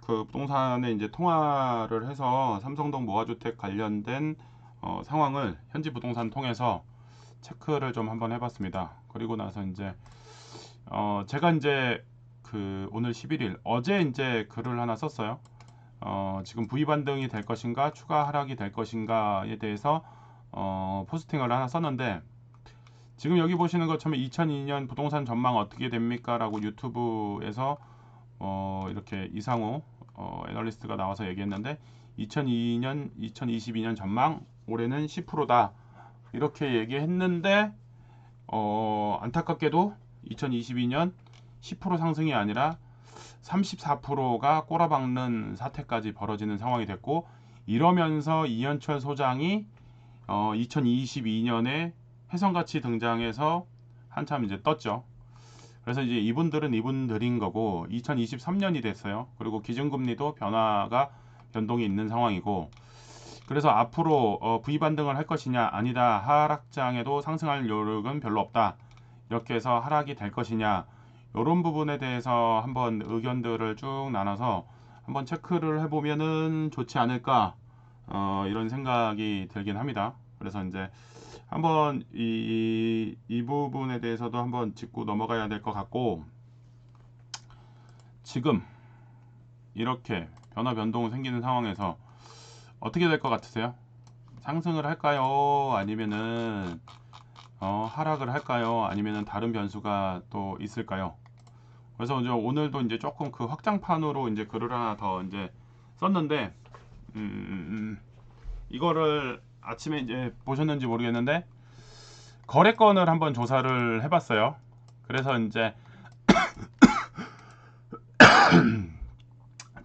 그 부동산에 이제 통화를 해서 삼성동 모아주택 관련된 상황을 현지 부동산 통해서 체크를 좀 한번 해봤습니다. 그리고 나서 이제 제가 이제 그 오늘 11일 어제 이제 글을 하나 썼어요. 지금 V 반등이 될 것인가 추가 하락이 될 것인가에 대해서 포스팅을 하나 썼는데, 지금 여기 보시는 것처럼 2002년 부동산 전망 어떻게 됩니까? 라고 유튜브에서 이렇게 이상우 애널리스트가 나와서 얘기했는데, 2002년, 2022년 전망 올해는 10%다 이렇게 얘기했는데, 안타깝게도 2022년 10% 상승이 아니라 34%가 꼬라박는 사태까지 벌어지는 상황이 됐고, 이러면서 이현철 소장이 2022년에 혜성같이 등장해서 한참 이제 떴죠. 그래서 이제 이분들은 이분들인 거고 2023년이 됐어요. 그리고 기준금리도 변동이 있는 상황이고, 그래서 앞으로 V 반등을 할 것이냐 아니다, 하락장에도 상승할 여력은 별로 없다, 이렇게 해서 하락이 될 것이냐, 이런 부분에 대해서 한번 의견들을 쭉 나눠서 한번 체크를 해보면은 좋지 않을까, 이런 생각이 들긴 합니다. 그래서 이제 한번 이 부분에 대해서도 한번 짚고 넘어가야 될 것 같고, 지금 이렇게 변동 생기는 상황에서 어떻게 될 것 같으세요? 상승을 할까요? 아니면은 하락을 할까요? 아니면은 다른 변수가 또 있을까요? 그래서 이제 오늘도 이제 조금 그 확장판으로 이제 글을 하나 더 이제 썼는데, 이거를 아침에 이제 보셨는지 모르겠는데 거래건을 한번 조사를 해봤어요. 그래서 이제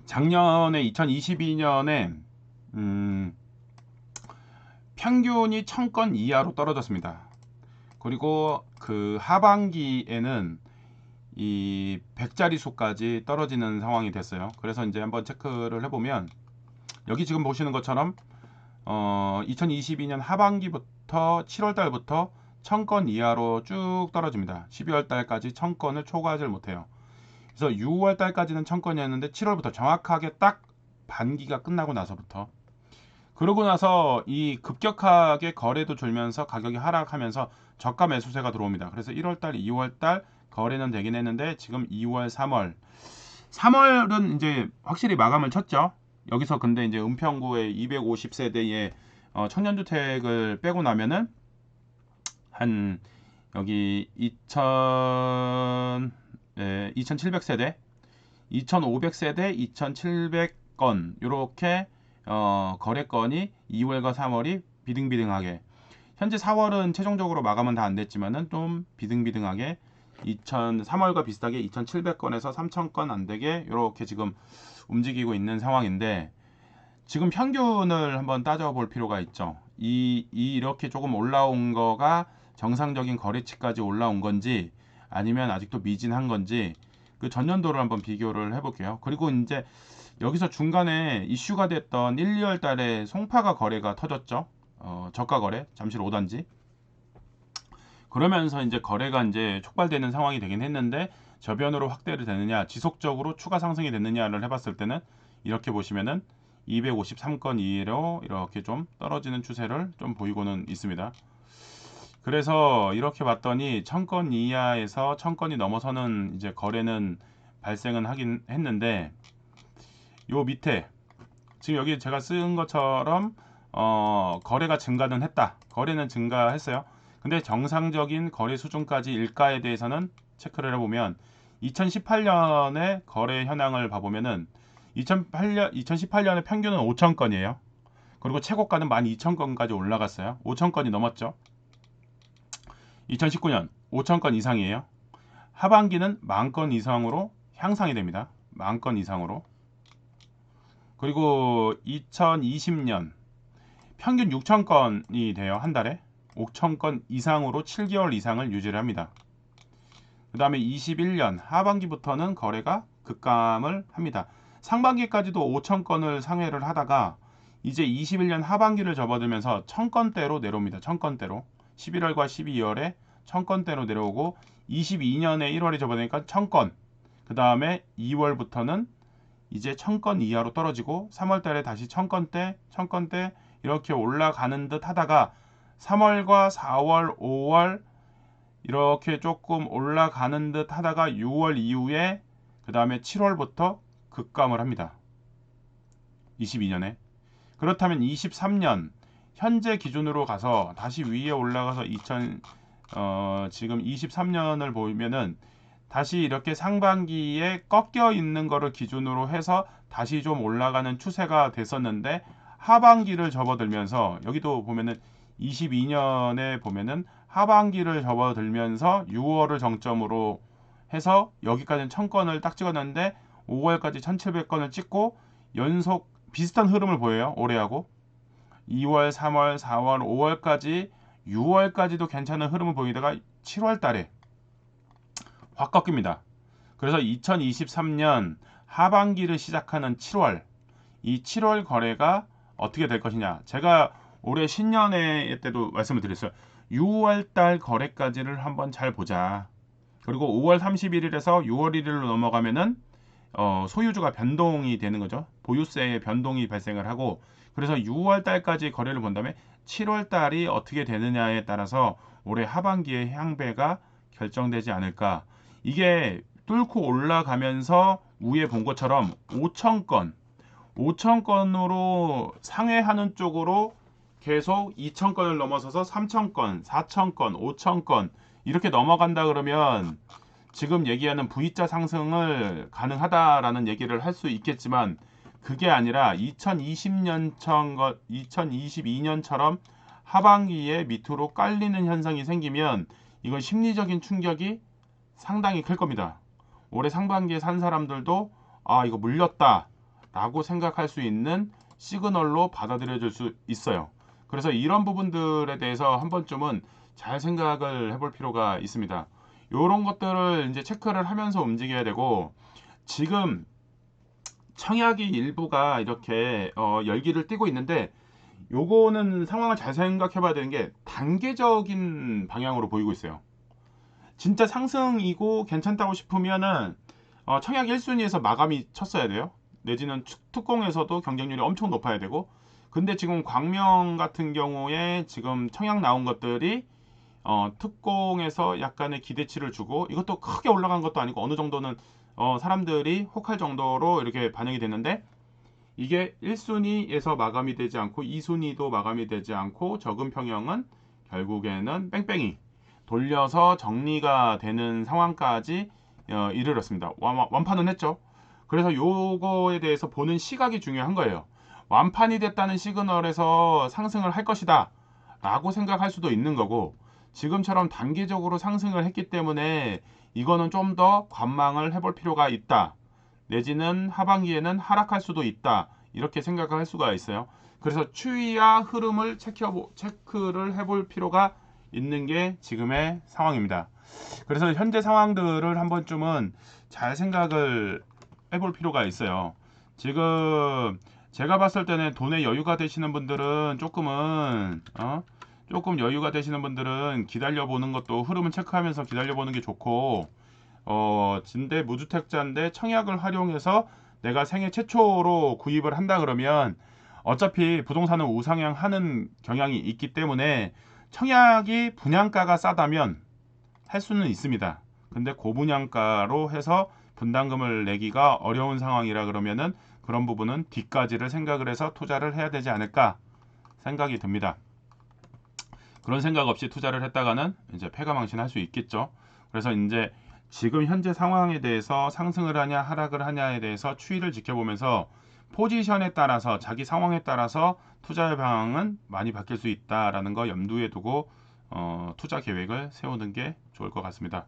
작년에 2022년에 평균이 1000건 이하로 떨어졌습니다. 그리고 그 하반기에는 이 100자리 수까지 떨어지는 상황이 됐어요. 그래서 이제 한번 체크를 해보면 여기 지금 보시는 것처럼 2022년 하반기부터 7월 달부터 1000건 이하로 쭉 떨어집니다. 12월 달까지 1000건을 초과하지 못해요. 그래서 6월 달까지는 1000건이었는데 7월부터 정확하게 딱 반기가 끝나고 나서부터, 그러고 나서 이 급격하게 거래도 줄면서 가격이 하락하면서 저가 매수세가 들어옵니다. 그래서 1월달, 2월달 거래는 되긴 했는데 지금 2월, 3월은 이제 확실히 마감을 쳤죠. 여기서 근데 이제 은평구의 250세대의 청년주택을 빼고 나면은 한 여기 2700세대, 2500세대, 2700건 이렇게 거래건이 2월과 3월이 비등비등하게, 현재 4월은 최종적으로 마감은 다 안 됐지만은 좀 비등비등하게 3월과 비슷하게 2700건에서 3000건 안 되게 이렇게 지금 움직이고 있는 상황인데, 지금 평균을 한번 따져볼 필요가 있죠. 이렇게 조금 올라온 거가 정상적인 거래치까지 올라온 건지 아니면 아직도 미진한 건지 그 전년도를 한번 비교를 해볼게요. 그리고 이제 여기서 중간에 이슈가 됐던 1, 2월 달에 송파가 거래가 터졌죠. 저가 거래, 잠실 5단지. 그러면서 이제 거래가 이제 촉발되는 상황이 되긴 했는데, 저변으로 확대를 되느냐, 지속적으로 추가 상승이 됐느냐를 해봤을 때는 이렇게 보시면은 253건 이내로 이렇게 좀 떨어지는 추세를 좀 보이고는 있습니다. 그래서 이렇게 봤더니 1000건 이하에서 1000건이 넘어서는 이제 거래는 발생은 하긴 했는데, 요 밑에 지금 여기 제가 쓴 것처럼 거래가 증가는 했다, 거래는 증가했어요. 근데 정상적인 거래 수준까지 일까에 대해서는 체크를 해보면 2018년의 거래 현황을 봐보면은 2018년의 평균은 5000건이에요. 그리고 최고가는 12000건까지 올라갔어요. 5000건이 넘었죠. 2019년 5000건 이상이에요. 하반기는 10,000건 이상으로 향상이 됩니다. 10,000건 이상으로. 그리고 2020년 평균 6000건이 돼요. 한 달에 5000건 이상으로 7개월 이상을 유지를 합니다. 그 다음에 21년 하반기부터는 거래가 급감을 합니다. 상반기까지도 5000건을 상회를 하다가 이제 21년 하반기를 접어들면서 1000건대로 내려옵니다. 1000건대로 11월과 12월에 1000건대로 내려오고, 22년에 1월에 접어드니까 1000건, 그 다음에 2월부터는 이제 1000건 이하로 떨어지고 3월 달에 다시 1000건대 이렇게 올라가는 듯 하다가 3월과 4월, 5월 이렇게 조금 올라가는 듯 하다가 6월 이후에 그 다음에 7월부터 급감을 합니다. 22년에. 그렇다면 23년 현재 기준으로 가서 다시 위에 올라가서 지금 23년을 보면은 다시 이렇게 상반기에 꺾여 있는 거를 기준으로 해서 다시 좀 올라가는 추세가 됐었는데 하반기를 접어들면서 여기도 보면은 22년에 보면은 하반기를 접어들면서 6월을 정점으로 해서 여기까지는 1000건을 딱 찍었는데 5월까지 1700건을 찍고 연속 비슷한 흐름을 보여요. 올해하고 2월, 3월, 4월, 5월까지 6월까지도 괜찮은 흐름을 보이다가 7월 달에 확 꺾입니다. 그래서 2023년 하반기를 시작하는 7월, 이 7월 거래가 어떻게 될 것이냐. 제가 올해 신년회 때도 말씀을 드렸어요. 6월 달 거래까지를 한번 잘 보자. 그리고 5월 31일에서 6월 1일로 넘어가면은 소유주가 변동이 되는 거죠. 보유세의 변동이 발생을 하고 그래서 6월 달까지 거래를 본 다음에 7월 달이 어떻게 되느냐에 따라서 올해 하반기의 향배가 결정되지 않을까. 이게 뚫고 올라가면서 위에 본 것처럼 5,000건으로 상회하는 쪽으로 계속 2,000건을 넘어서서 3,000건, 4,000건, 5,000건 이렇게 넘어간다 그러면 지금 얘기하는 V자 상승을 가능하다라는 얘기를 할 수 있겠지만 그게 아니라 2022년처럼 하반기에 밑으로 깔리는 현상이 생기면 이건 심리적인 충격이 상당히 클 겁니다. 올해 상반기에 산 사람들도 아 이거 물렸다 라고 생각할 수 있는 시그널로 받아들여질 수 있어요. 그래서 이런 부분들에 대해서 한 번쯤은 잘 생각을 해볼 필요가 있습니다. 이런 것들을 이제 체크를 하면서 움직여야 되고 지금 청약이 일부가 이렇게 열기를 띠고 있는데 요거는 상황을 잘 생각해 봐야 되는 게 단계적인 방향으로 보이고 있어요. 진짜 상승이고 괜찮다고 싶으면은 청약 1순위에서 마감이 쳤어야 돼요. 내지는 특공에서도 경쟁률이 엄청 높아야 되고 근데 지금 광명 같은 경우에 지금 청약 나온 것들이 특공에서 약간의 기대치를 주고 이것도 크게 올라간 것도 아니고 어느 정도는 사람들이 혹할 정도로 이렇게 반영이 됐는데 이게 1순위에서 마감이 되지 않고 2순위도 마감이 되지 않고 적은 평형은 결국에는 뺑뺑이 돌려서 정리가 되는 상황까지 이르렀습니다. 완판은 했죠. 그래서 요거에 대해서 보는 시각이 중요한 거예요. 완판이 됐다는 시그널에서 상승을 할 것이다 라고 생각할 수도 있는 거고 지금처럼 단기적으로 상승을 했기 때문에 이거는 좀 더 관망을 해볼 필요가 있다. 내지는 하반기에는 하락할 수도 있다. 이렇게 생각을 할 수가 있어요. 그래서 추이와 흐름을 체크를 해볼 필요가 있는 게 지금의 상황입니다. 그래서 현재 상황들을 한 번쯤은 잘 생각을 해볼 필요가 있어요. 지금 제가 봤을 때는 돈에 여유가 되시는 분들은 조금 여유가 되시는 분들은 기다려보는 것도 흐름을 체크하면서 기다려보는 게 좋고 진대 무주택자인데 청약을 활용해서 내가 생애 최초로 구입을 한다 그러면 어차피 부동산은 우상향하는 경향이 있기 때문에 청약이 분양가가 싸다면 할 수는 있습니다. 근데 고분양가로 해서 분담금을 내기가 어려운 상황이라 그러면은 그런 부분은 뒤까지를 생각을 해서 투자를 해야 되지 않을까 생각이 듭니다. 그런 생각 없이 투자를 했다가는 이제 패가망신할 수 있겠죠. 그래서 이제 지금 현재 상황에 대해서 상승을 하냐 하락을 하냐에 대해서 추이를 지켜보면서 포지션에 따라서 자기 상황에 따라서 투자의 방향은 많이 바뀔 수 있다라는 거 염두에 두고 투자 계획을 세우는 게 좋을 것 같습니다.